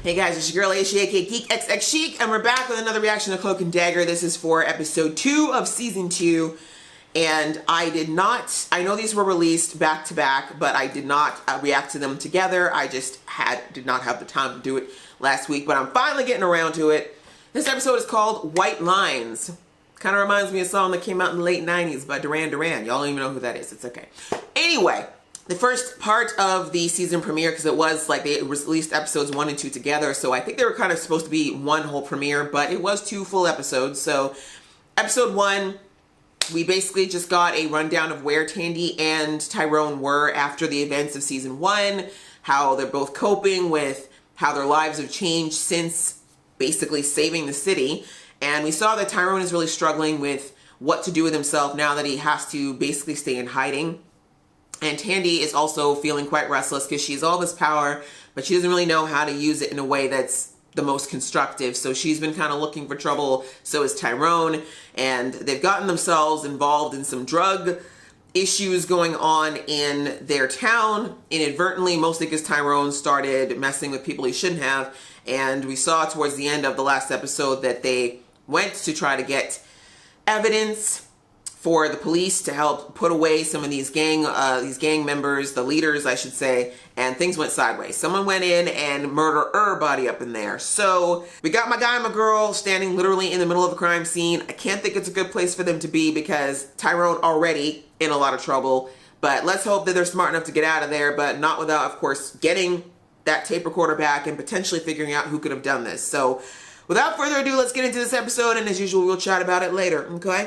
Hey guys, it's your girl Aisha, aka geekxxchic, and we're back with another reaction to Cloak and Dagger. This is for episode 2 of season 2, and I know these were released back to back, but I did not react to them together. I just did not have the time to do it last week, but I'm finally getting around to it. This episode is called White Lines. Kind of reminds me of a song that came out in the late 90s by Duran Duran. Y'all don't even know who that is. It's okay. Anyway, the first part of the season premiere, because it was like they released episodes 1 and 2 together, so I think they were kind of supposed to be one whole premiere, but it was 2 full episodes. So episode 1, we basically just got a rundown of where Tandy and Tyrone were after the events of season 1, how they're both coping with how their lives have changed since basically saving the city. And we saw that Tyrone is really struggling with what to do with himself now that he has to basically stay in hiding. And Tandy is also feeling quite restless because she has all this power, but she doesn't really know how to use it in a way that's the most constructive. So she's been kind of looking for trouble. So is Tyrone. And they've gotten themselves involved in some drug issues going on in their town inadvertently, mostly because Tyrone started messing with people he shouldn't have. And we saw towards the end of the last episode that they went to try to get evidence for the police to help put away some of these gang members, the leaders, I should say, and things went sideways. Someone went in and murdered her body up in there. So we got my guy and my girl standing literally in the middle of a crime scene. I can't think it's a good place for them to be because Tyrone already in a lot of trouble, but let's hope that they're smart enough to get out of there, but not without, of course, getting that tape recorder back and potentially figuring out who could have done this. So without further ado, let's get into this episode, and as usual, we'll chat about it later, okay?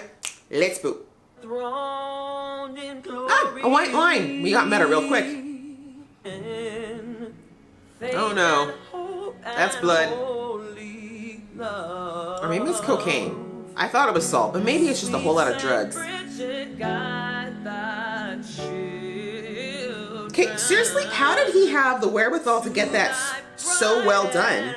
Let's boot. Ah, a white line. We got meta real quick. Oh no. That's blood. Or maybe it's cocaine. I thought it was salt, but maybe it's just a whole lot of drugs. Okay, seriously, how did he have the wherewithal to get that so well done?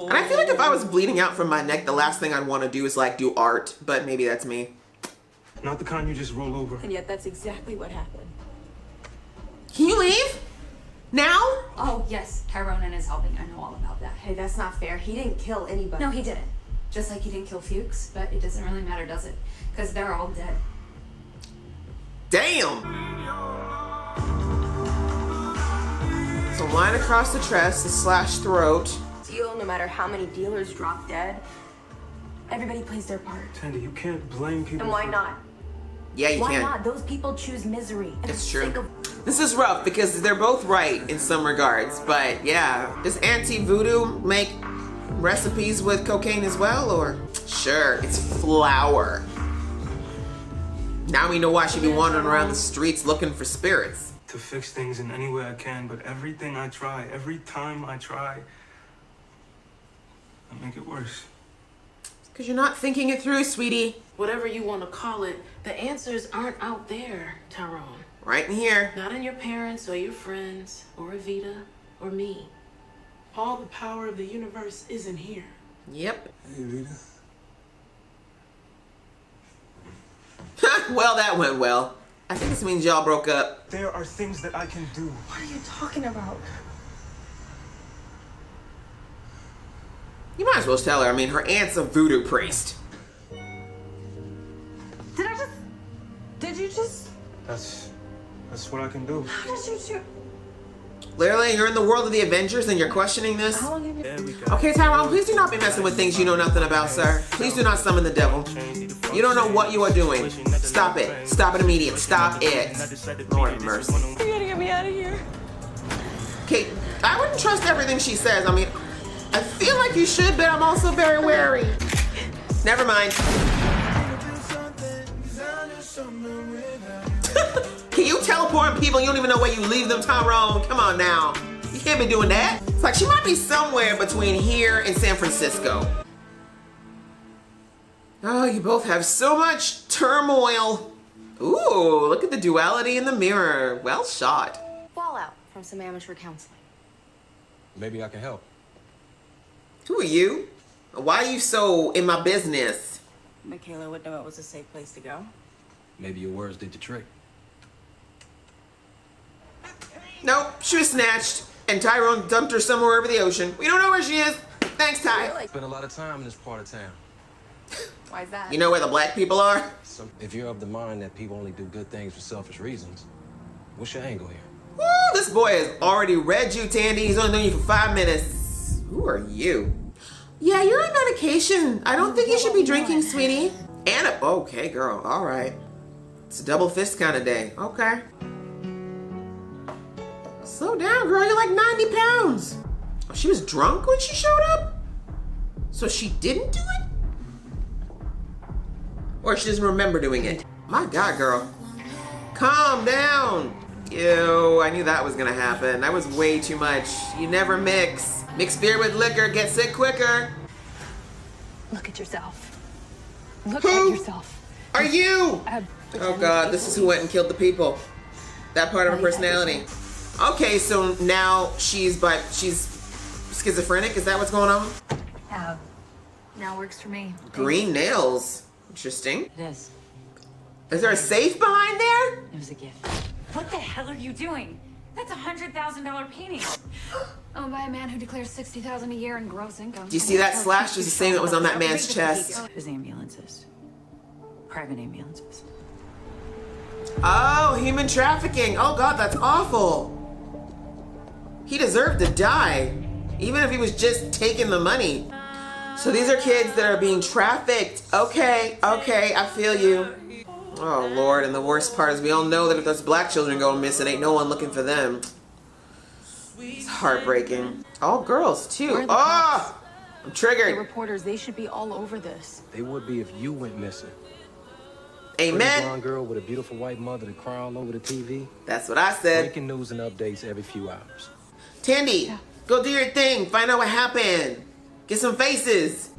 And I feel like if I was bleeding out from my neck, the last thing I'd want to do is like do art, but maybe that's me. Not the kind you just roll over. And yet that's exactly what happened. Can you leave? Now? Oh, yes. Tyrone is helping. I know all about that. Hey, that's not fair. He didn't kill anybody. No, he didn't. Just like he didn't kill Fuchs, but it doesn't really matter, does it? Because they're all dead. Damn! So line across the chest, the slashed throat. No matter how many dealers drop dead, everybody plays their part. Tandy, you can't blame people. And why not? Yeah, you Why can. not? Those people choose misery. It's true. This is rough because they're both right in some regards, but yeah. Does Auntie Voodoo make recipes with cocaine as well, or? Sure, it's flour. Now we know why she'd be wandering around the streets looking for spirits. To fix things in any way I can, but everything I try, every time I try, I make it worse. Because you're not thinking it through, sweetie. Whatever you want to call it, the answers aren't out there, Tyrone. Right in here. Not in your parents or your friends or Evita or me. All the power of the universe isn't here. Yep. Hey, Evita. Well, that went well. I think this means y'all broke up. There are things that I can do. What are you talking about? You might as well tell her. I mean, her aunt's a voodoo priest. Did you just? That's what I can do. How did you do? Literally, you're in the world of the Avengers and you're questioning this? How long have you? There we go. Okay, Tyrone, please do not be messing with things you know nothing about, sir. Please do not summon the devil. You don't know what you are doing. Stop it. Stop it immediately. Stop it. Lord have mercy. You gotta get me out of here. Okay, I wouldn't trust everything she says. I mean, I feel like you should, but I'm also very wary. Never mind. Can you teleport people? You don't even know where you leave them, Tyrone. Come on now. You can't be doing that. It's like she might be somewhere between here and San Francisco. Oh, you both have so much turmoil. Ooh, look at the duality in the mirror. Well shot. Fallout from some amateur counseling. Maybe I can help. Who are you? Why are you so in my business? Michaela would know it was a safe place to go. Maybe your words did the trick. Nope, she was snatched. And Tyrone dumped her somewhere over the ocean. We don't know where she is. Thanks, Ty. Spend a lot of time in this part of town. Why is that? You know where the black people are? So if you're of the mind that people only do good things for selfish reasons, what's your angle here? Woo, this boy has already read you, Tandy. He's only known you for 5 minutes. Who are you? Yeah, you're on medication. I don't think you should be drinking, sweetie. And okay, girl. All right. It's a double fist kind of day. Okay. Slow down, girl. You're like 90 pounds. Oh, she was drunk when she showed up? So she didn't do it? Or she doesn't remember doing it? My God, girl. Calm down. Ew, I knew that was gonna happen. That was way too much. You never mix. Mix beer with liquor, get sick quicker. Look at yourself. Look Who at yourself. are you? Oh God, this is who went and killed the people. That part of her personality. Okay, so now she's schizophrenic. Is that what's going on? Now works for me. Green nails. Interesting. It is. Is there a safe behind there? It was a gift. What the hell are you doing? That's a $100,000 painting. Owned by a man who declares $60,000 a year in gross income. Do you see that slash? Just the same that was on that man's chest. His ambulances. Private ambulances. Oh, human trafficking. Oh God, that's awful. He deserved to die, even if he was just taking the money. So these are kids that are being trafficked. Okay, I feel you. Oh Lord, and the worst part is we all know that if those black children go missing, ain't no one looking for them. It's heartbreaking. All girls too. Oh, I'm The triggered. reporters, they should be all over this. They would be if you went missing. Amen. Pretty blonde girl with a beautiful white mother to cry all over the TV. That's what I said. Breaking news and updates every few hours. Tandy, go do your thing. Find out what happened. Get some faces.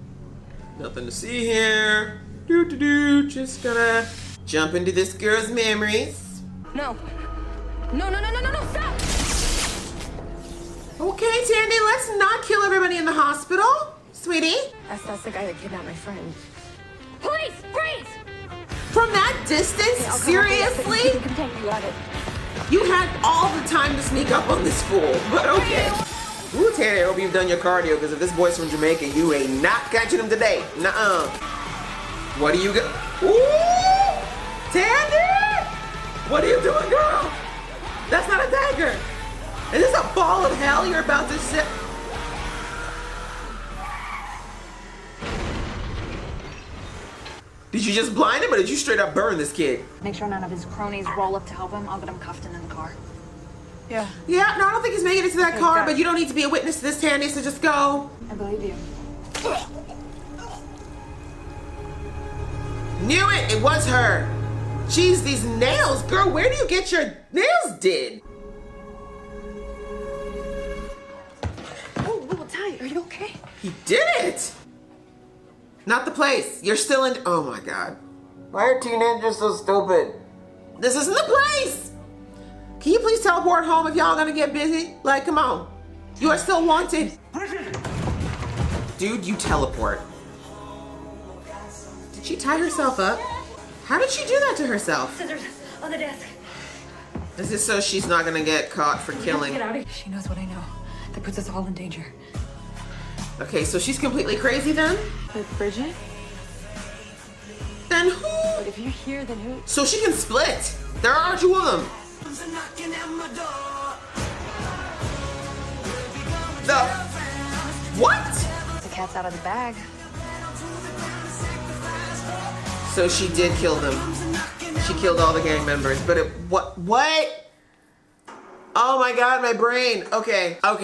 Nothing to see here. Just gonna jump into this girl's memories. No, stop! Okay, Tandy, let's not kill everybody in the hospital, sweetie. That's the guy that kidnapped my friend. Police, freeze! From that distance, seriously? You got it. You had all the time to sneak up on this fool, but okay. Ooh, Tandy, I hope you've done your cardio, because if this boy's from Jamaica, you ain't not catching him today. Nuh-uh. What do you got? Ooh! Tandy! What are you doing, girl? That's not a dagger. Is this a ball of hell you're about to sit? Did you just blind him, or did you straight up burn this kid? Make sure none of his cronies roll up to help him. I'll get him cuffed and in the car. Yeah. Yeah, no, I don't think he's making it to that car, got it. but you don't need to be a witness to this, Tandy, so just go. I believe you. Knew it, it was her. Jeez, these nails, girl, where do you get your nails did? Oh, little Ty, are you okay? He did it. Not the place. You're still in, oh my God. Why are teenagers so stupid? This isn't the place. Can you please teleport home if y'all gonna get busy? Like, come on. You are still wanted. Dude, you teleport. Did she tie herself up? How did she do that to herself? Scissors on the desk. Is this so she's not gonna get caught for killing? Get out of here. She knows what I know. That puts us all in danger. Okay, so she's completely crazy then? With Bridget? Then who? But if you're here, then who? So she can split. There are two of them. The what? The cat's out of the bag. So she did kill them. She killed all the gang members, but it, what? Oh my God, my brain. Okay, all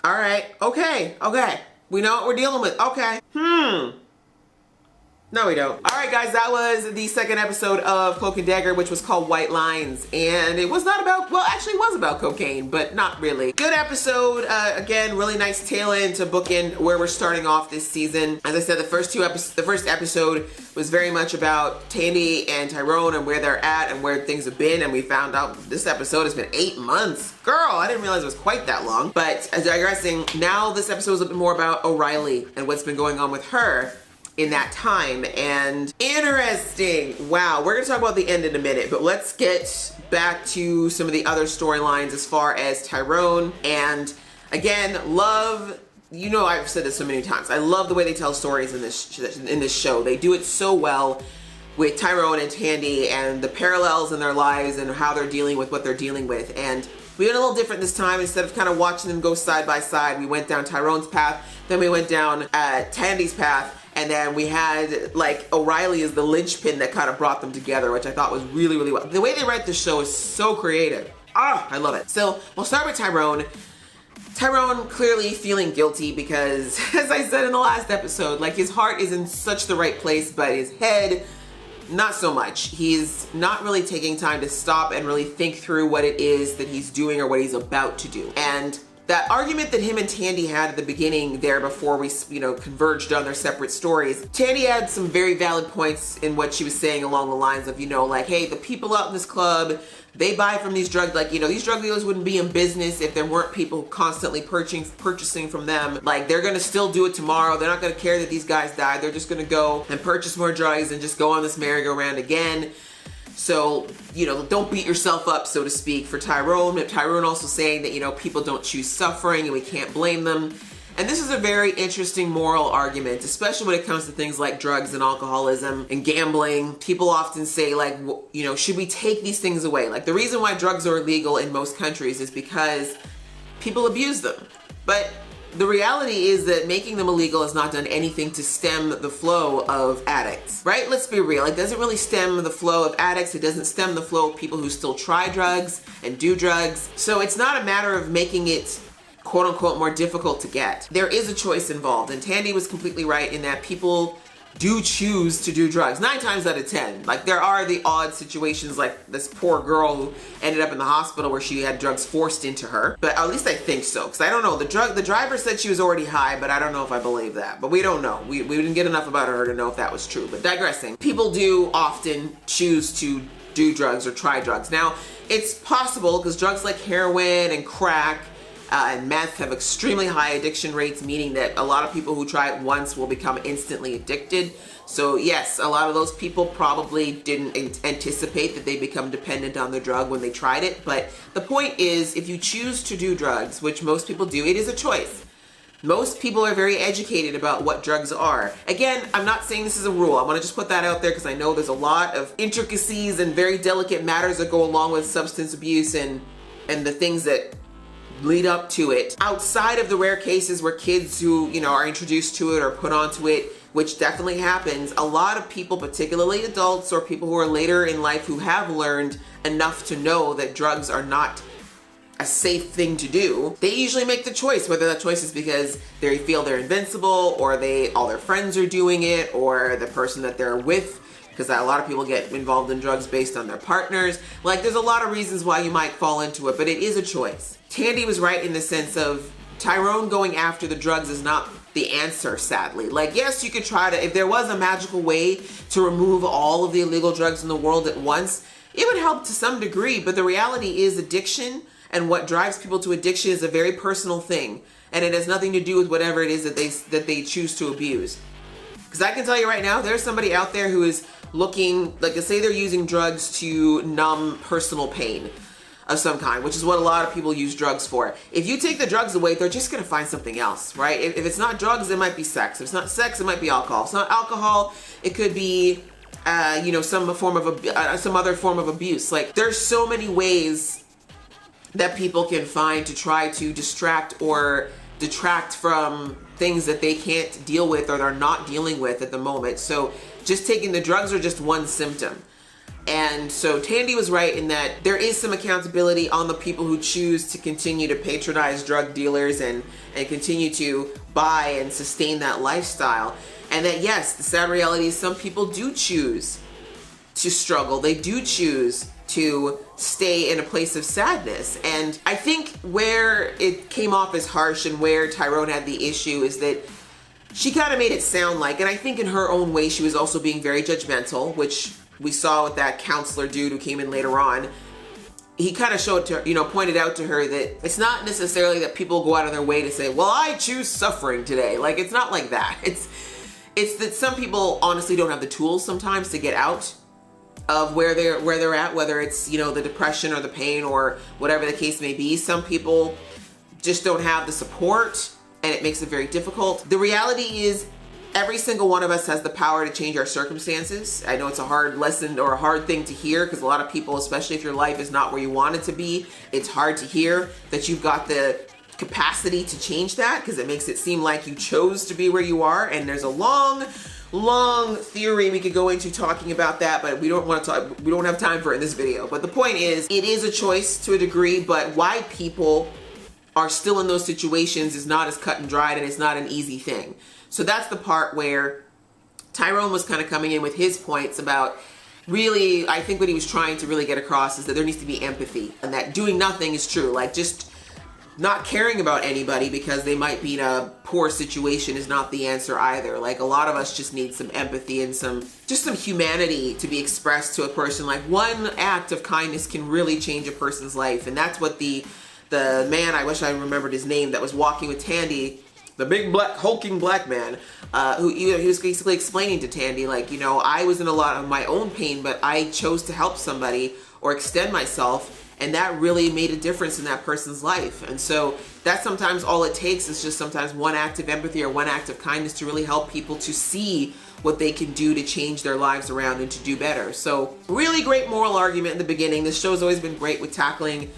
right, okay. We know what we're dealing with. Okay. No, we don't. All right, guys, that was the second episode of Cloak and Dagger, which was called White Lines. And it was not about, well, actually it was about cocaine, but not really. Good episode. Again, really nice tail end to bookend where we're starting off this season. As I said, the first episode was very much about Tandy and Tyrone and where they're at and where things have been. And we found out this episode has been 8 months. Girl, I didn't realize it was quite that long. But as digressing, now this episode is a bit more about O'Reilly and what's been going on with her in that time. And interesting. Wow, we're gonna talk about the end in a minute, but let's get back to some of the other storylines as far as Tyrone and Again, love, you know, I've said this so many times. I love the way they tell stories in this show. They do it so well with Tyrone and Tandy and the parallels in their lives and how they're dealing with what they're dealing with. And we went a little different this time. Instead of kind of watching them go side by side, we went down Tyrone's path, then we went down Tandy's path, and then we had like O'Reilly as the linchpin that kind of brought them together, which I thought was really, really well. The way they write this show is so creative. I love it. So we'll start with Tyrone. Tyrone clearly feeling guilty because, as I said in the last episode, like his heart is in such the right place, but his head, not so much. He's not really taking time to stop and really think through what it is that he's doing or what he's about to do. And that argument that him and Tandy had at the beginning there before we, you know, converged on their separate stories, Tandy had some very valid points in what she was saying along the lines of, you know, like, hey, the people out in this club, they buy from these drugs, like, you know, these drug dealers wouldn't be in business if there weren't people constantly purchasing from them. Like, they're gonna still do it tomorrow. They're not gonna care that these guys died. They're just gonna go and purchase more drugs and just go on this merry-go-round again. So, you know, don't beat yourself up, so to speak, for Tyrone. But Tyrone also saying that, you know, people don't choose suffering and we can't blame them. And this is a very interesting moral argument, especially when it comes to things like drugs and alcoholism and gambling. People often say, like, you know, should we take these things away? Like, the reason why drugs are illegal in most countries is because people abuse them. But the reality is that making them illegal has not done anything to stem the flow of addicts, right? Let's be real. It doesn't really stem the flow of addicts. It doesn't stem the flow of people who still try drugs and do drugs. So it's not a matter of making it quote unquote more difficult to get. There is a choice involved, and Tandy was completely right in that people do choose to do drugs 9 times out of 10. Like, there are the odd situations like this poor girl who ended up in the hospital where she had drugs forced into her, but at least I think so, because I don't know, the driver said she was already high, but I don't know if I believe that. But we don't know. We didn't get enough about her to know if that was true. But digressing, people do often choose to do drugs or try drugs. Now, it's possible because drugs like heroin and crack and meth have extremely high addiction rates, meaning that a lot of people who try it once will become instantly addicted. So yes, a lot of those people probably didn't anticipate that they become dependent on the drug when they tried it. But the point is, if you choose to do drugs, which most people do, it is a choice. Most people are very educated about what drugs are. Again, I'm not saying this is a rule. I want to just put that out there because I know there's a lot of intricacies and very delicate matters that go along with substance abuse and the things that lead up to it. Outside of the rare cases where kids who, you know, are introduced to it or put onto it, which definitely happens, a lot of people, particularly adults or people who are later in life who have learned enough to know that drugs are not a safe thing to do, they usually make the choice, whether that choice is because they feel they're invincible or all their friends are doing it, or the person that they're with, because a lot of people get involved in drugs based on their partners. Like, there's a lot of reasons why you might fall into it, but it is a choice. Tandy was right in the sense of Tyrone going after the drugs is not the answer, sadly. Like, yes, you could try to, if there was a magical way to remove all of the illegal drugs in the world at once, it would help to some degree, but the reality is addiction and what drives people to addiction is a very personal thing, and it has nothing to do with whatever it is that they choose to abuse. Because I can tell you right now, there's somebody out there who is looking, like, say they're using drugs to numb personal pain of some kind, which is what a lot of people use drugs for. If you take the drugs away, they're just gonna find something else, right? If it's not drugs, it might be sex. If it's not sex, it might be alcohol. If it's not alcohol, it could be, you know, some other form of abuse. Like, there's so many ways that people can find to try to distract or detract from things that they can't deal with or they're not dealing with at the moment. So just taking the drugs are just one symptom. And so Tandy was right in that there is some accountability on the people who choose to continue to patronize drug dealers and continue to buy and sustain that lifestyle. And that, yes, the sad reality is some people do choose to struggle. They do choose to stay in a place of sadness. And I think where it came off as harsh and where Tyrone had the issue is that she kind of made it sound like, and I think in her own way, she was also being very judgmental, which we saw with that counselor dude who came in later on. He kind of showed to, you know, pointed out to her that it's not necessarily that people go out of their way to say, well, I choose suffering today. Like, it's not like that. It's that some people honestly don't have the tools sometimes to get out of where they're at, whether it's, you know, the depression or the pain or whatever the case may be. Some people just don't have the support, and it makes it very difficult. The reality is every single one of us has the power to change our circumstances. I know it's a hard lesson or a hard thing to hear, because a lot of people, especially if your life is not where you want it to be, it's hard to hear that you've got the capacity to change that, because it makes it seem like you chose to be where you are. And there's a long theory we could go into talking about that, but we don't want to talk, we don't have time for it in this video. But the point is, it is a choice to a degree, but why people are still in those situations is not as cut and dried, and it's not an easy thing. So that's the part where Tyrone was kind of coming in with his points about, really, I think what he was trying to really get across is that there needs to be empathy, and that doing nothing is true. Like, just not caring about anybody because they might be in a poor situation is not the answer either. Like, a lot of us just need some empathy and some humanity to be expressed to a person. Like, one act of kindness can really change a person's life. And that's what the man, I wish I remembered his name, that was walking with Tandy, the big black hulking black man, who, you know, he was basically explaining to Tandy, like, you know, I was in a lot of my own pain, but I chose to help somebody or extend myself, and that really made a difference in that person's life. And so that's sometimes all it takes, is just sometimes one act of empathy or one act of kindness to really help people to see what they can do to change their lives around and to do better. So really great moral argument in the beginning. This show's always been great with tackling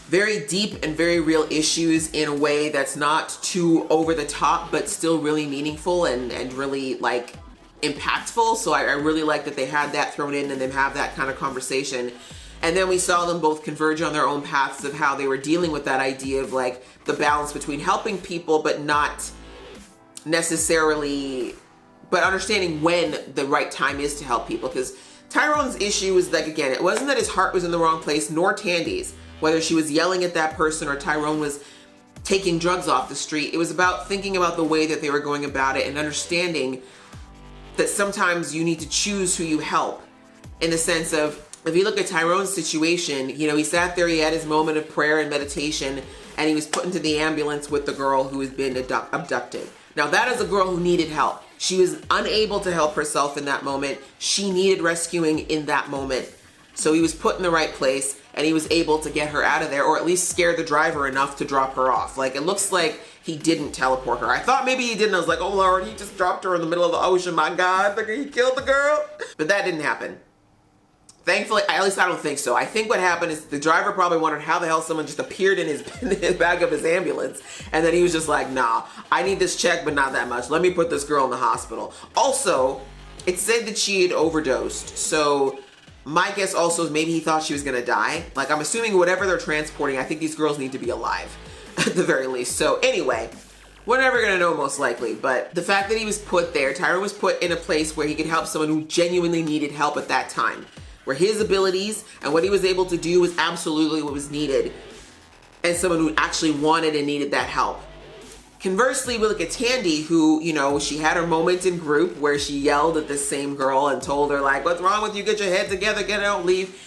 very deep and very real issues in a way that's not too over the top, but still really meaningful and really like impactful. So I really like that they had that thrown in and them have that kind of conversation. And then we saw them both converge on their own paths of how they were dealing with that idea of like the balance between helping people, but not necessarily, but understanding when the right time is to help people. Because Tyrone's issue is like, again, it wasn't that his heart was in the wrong place, nor Tandy's, whether she was yelling at that person or Tyrone was taking drugs off the street. It was about thinking about the way that they were going about it and understanding that sometimes you need to choose who you help, in the sense of, if you look at Tyrone's situation, you know, he sat there, he had his moment of prayer and meditation, and he was put into the ambulance with the girl who has been abducted. Now, that is a girl who needed help. She was unable to help herself in that moment. She needed rescuing in that moment. So he was put in the right place, and he was able to get her out of there, or at least scare the driver enough to drop her off. Like, it looks like he didn't teleport her. I thought maybe he didn't. I was like, oh Lord, he just dropped her in the middle of the ocean. My God, he killed the girl. But that didn't happen. Thankfully, at least I don't think so. I think what happened is the driver probably wondered how the hell someone just appeared in his back of his ambulance. And then he was just like, nah, I need this check, but not that much. Let me put this girl in the hospital. Also, it said that she had overdosed. So my guess also is maybe he thought she was gonna die. Like, I'm assuming whatever they're transporting, I think these girls need to be alive at the very least. So anyway, we're never gonna know most likely, but the fact that he was put there, Tyrone was put in a place where he could help someone who genuinely needed help at that time, where his abilities and what he was able to do was absolutely what was needed, and someone who actually wanted and needed that help. Conversely, we look at Tandy, who, you know, she had her moment in group where she yelled at this same girl and told her, like, what's wrong with you? Get your head together, get out, leave.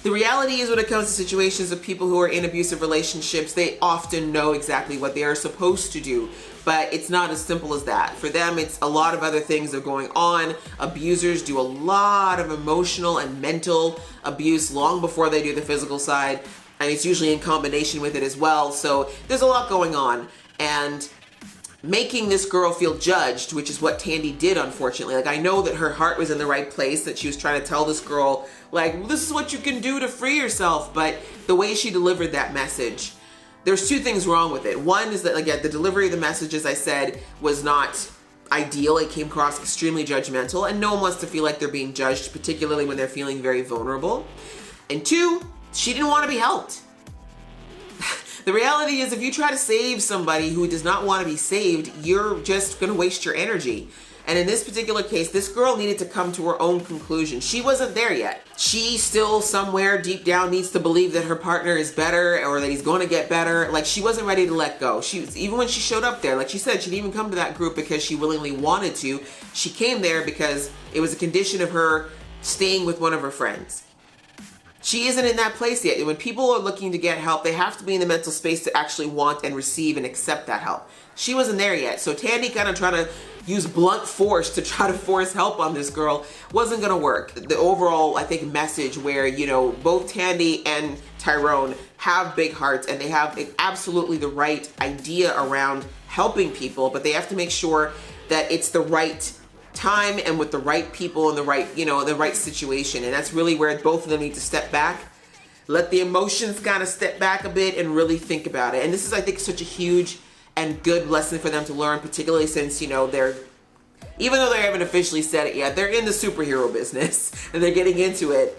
The reality is, when it comes to situations of people who are in abusive relationships, they often know exactly what they are supposed to do, but it's not as simple as that. For them, it's a lot of other things that are going on. Abusers do a lot of emotional and mental abuse long before they do the physical side, and it's usually in combination with it as well. So there's a lot going on, and making this girl feel judged, which is what Tandy did, unfortunately. Like, I know that her heart was in the right place, that she was trying to tell this girl, like, well, this is what you can do to free yourself, but the way she delivered that message, there's two things wrong with it. One is that, again, the delivery of the message, as I said, was not ideal. It came across extremely judgmental, and no one wants to feel like they're being judged, particularly when they're feeling very vulnerable. And two, she didn't want to be helped. The reality is, if you try to save somebody who does not want to be saved, you're just going to waste your energy. And in this particular case, this girl needed to come to her own conclusion. She wasn't there yet. She still somewhere deep down needs to believe that her partner is better, or that he's going to get better. Like, she wasn't ready to let go. She was, even when she showed up there, like she said, she didn't even come to that group because she willingly wanted to. She came there because it was a condition of her staying with one of her friends. She isn't in that place yet. When people are looking to get help, they have to be in the mental space to actually want and receive and accept that help. she wasn't there yet. So Tandy kind of trying to use blunt force to try to force help on this girl wasn't gonna work. The overall, I think, message where, you know, both Tandy and Tyrone have big hearts and they have absolutely the right idea around helping people, but they have to make sure that it's the right time and with the right people and the right, you know, the right situation. And that's really where both of them need to step back, let the emotions kind of step back a bit and really think about it. And this is, I think, such a huge and good lesson for them to learn, particularly since, you know, they're, even though they haven't officially said it yet, they're in the superhero business and they're getting into it.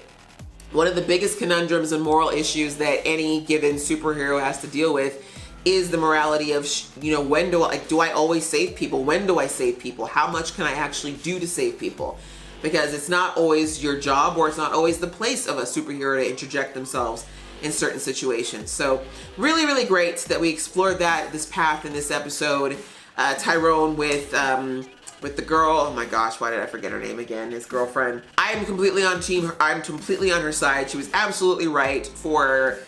One of the biggest conundrums and moral issues that any given superhero has to deal with is the morality of, you know, when do I always save people? When do I save people? How much can I actually do to save people? Because it's not always your job, or it's not always the place of a superhero to interject themselves in certain situations. So really, really great that we explored this path in this episode. Tyrone with the girl, oh my gosh, why did I forget her name again? His girlfriend. I'm completely on her side. She was absolutely right for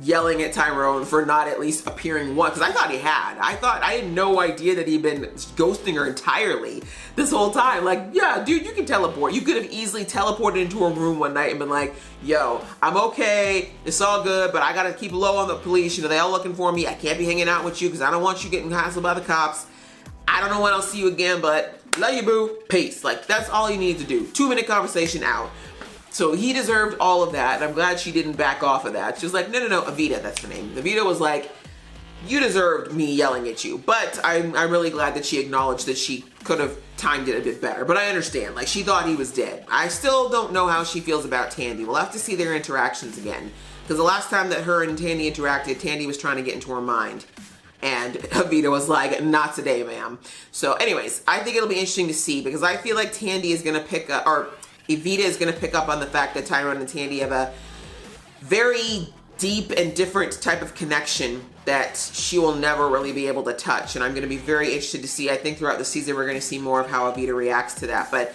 yelling at Tyrone for not at least appearing once, because I thought he had. I had no idea that he'd been ghosting her entirely this whole time. Like, yeah, dude, you can teleport. You could have easily teleported into a room one night and been like, yo, I'm okay, it's all good, but I gotta keep low on the police. You know, they all looking for me. I can't be hanging out with you because I don't want you getting hassled by the cops. I don't know when I'll see you again, but love you, boo. Peace. Like, that's all you need to do. 2-minute conversation out. So he deserved all of that, and I'm glad she didn't back off of that. She was like, no, Evita, that's the name. Evita was like, you deserved me yelling at you. But I'm really glad that she acknowledged that she could have timed it a bit better. But I understand, like, she thought he was dead. I still don't know how she feels about Tandy. We'll have to see their interactions again. Because the last time that her and Tandy interacted, Tandy was trying to get into her mind. And Evita was like, not today, ma'am. So anyways, I think it'll be interesting to see, because I feel like Tandy is going to pick up, or Evita is going to pick up on the fact that Tyrone and Tandy have a very deep and different type of connection that she will never really be able to touch. And I'm going to be very interested to see. I think throughout the season we're going to see more of how Evita reacts to that. But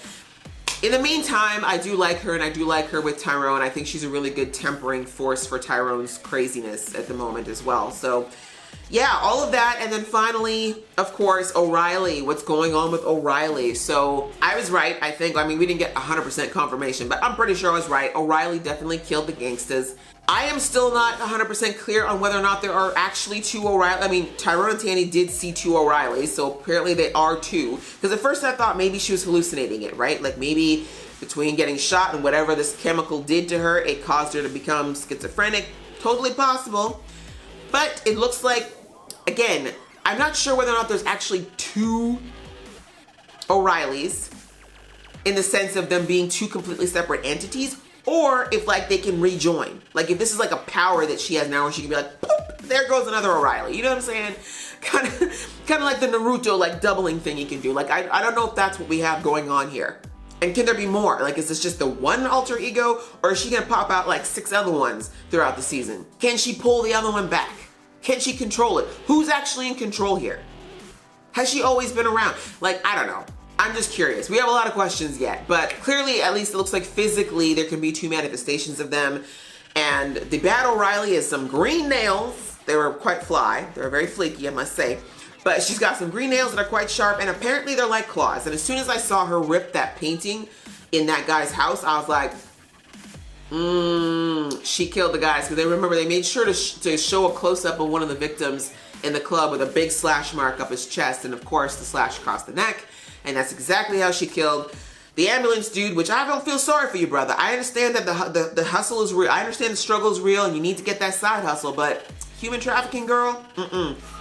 in the meantime, I do like her, and I do like her with Tyrone. I think she's a really good tempering force for Tyrone's craziness at the moment as well. So yeah, all of that. And then finally, of course, O'Reilly. What's going on with O'Reilly? So I was right, I think. I mean, we didn't get 100% confirmation, but I'm pretty sure I was right. O'Reilly definitely killed the gangsters. I am still not 100% clear on whether or not there are actually 2 O'Reilly. I mean, Tyrone and Tandy did see 2 O'Reillys, so apparently they are 2. Because at first I thought maybe she was hallucinating it, right? Like maybe between getting shot and whatever this chemical did to her, it caused her to become schizophrenic. Totally possible. But it looks like, again, I'm not sure whether or not there's actually 2 O'Reillys in the sense of them being 2 completely separate entities, or if like they can rejoin. Like if this is like a power that she has now where she can be like, poop, there goes another O'Reilly. You know what I'm saying? Kind of like the Naruto like doubling thing you can do. Like I don't know if that's what we have going on here. And can there be more? Like, is this just the one alter ego, or is she gonna pop out like 6 other ones throughout the season? Can she pull the other one back? Can she control it? Who's actually in control here? Has she always been around? Like, I don't know. I'm just curious. We have a lot of questions yet, but clearly, at least it looks like physically there can be 2 manifestations of them. And the bad O'Reilly is some green nails. They were quite fly. They were very flaky, I must say. But she's got some green nails that are quite sharp, and apparently they're like claws. And as soon as I saw her rip that painting in that guy's house, I was like, she killed the guys. Because remember, they made sure to show a close-up of one of the victims in the club with a big slash mark up his chest, and of course the slash across the neck. And that's exactly how she killed the ambulance dude, which I don't feel sorry for you, brother. I understand that the hustle is real. I understand the struggle is real, and you need to get that side hustle, but human trafficking, girl,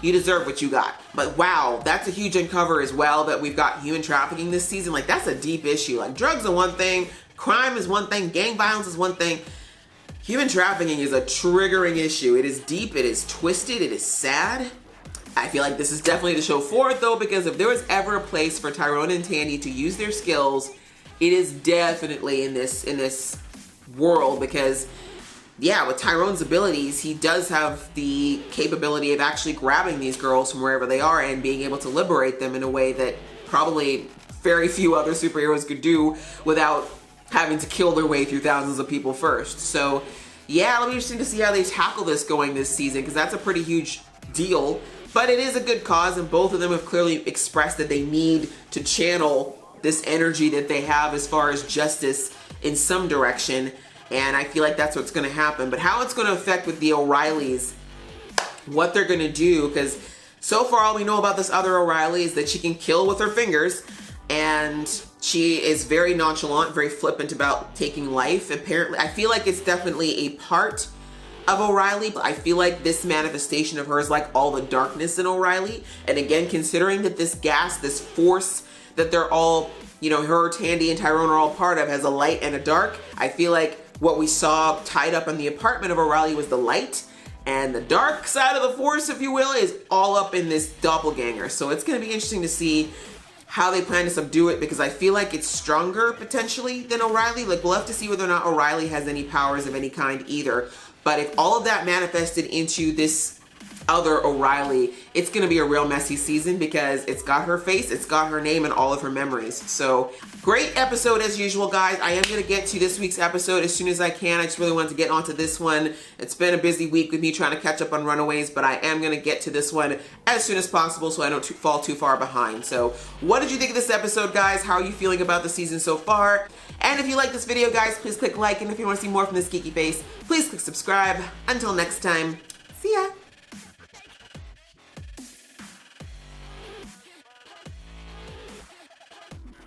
you deserve what you got. But wow, that's a huge uncover as well, that we've got human trafficking this season. Like, that's a deep issue. Like, drugs are one thing, crime is one thing, gang violence is one thing. Human trafficking is a triggering issue. It is deep, it is twisted, it is sad. I feel like this is definitely the show for it though, because if there was ever a place for Tyrone and Tandy to use their skills, it is definitely in this world, because yeah, with Tyrone's abilities, he does have the capability of actually grabbing these girls from wherever they are and being able to liberate them in a way that probably very few other superheroes could do without having to kill their way through thousands of people first. So yeah, it'll be interesting to see how they tackle this going this season, because that's a pretty huge deal But it is a good cause, and both of them have clearly expressed that they need to channel this energy that they have as far as justice in some direction. And I feel like that's what's going to happen. But how it's going to affect with the O'Reillys, what they're going to do, because so far all we know about this other O'Reilly is that she can kill with her fingers, and she is very nonchalant, very flippant about taking life. Apparently, I feel like it's definitely a part of O'Reilly, but I feel like this manifestation of her is like all the darkness in O'Reilly. And again, considering that this gas, this force that they're all, you know, her, Tandy, and Tyrone are all part of, has a light and a dark. I feel like what we saw tied up in the apartment of O'Reilly was the light, and the dark side of the force, if you will, is all up in this doppelganger. So it's going to be interesting to see how they plan to subdue it, because I feel like it's stronger potentially than O'Reilly. Like, we'll have to see whether or not O'Reilly has any powers of any kind either. But if all of that manifested into this other O'Reilly, it's going to be a real messy season, because it's got her face, it's got her name, and all of her memories. So great episode as usual, guys. I am going to get to this week's episode as soon as I can. I just really wanted to get onto this one. It's been a busy week with me trying to catch up on Runaways, but I am going to get to this one as soon as possible so I don't fall too far behind. So what did you think of this episode, guys? How are you feeling about the season so far? And if you like this video, guys, please click like, and if you want to see more from this geeky face, please click subscribe. Until next time,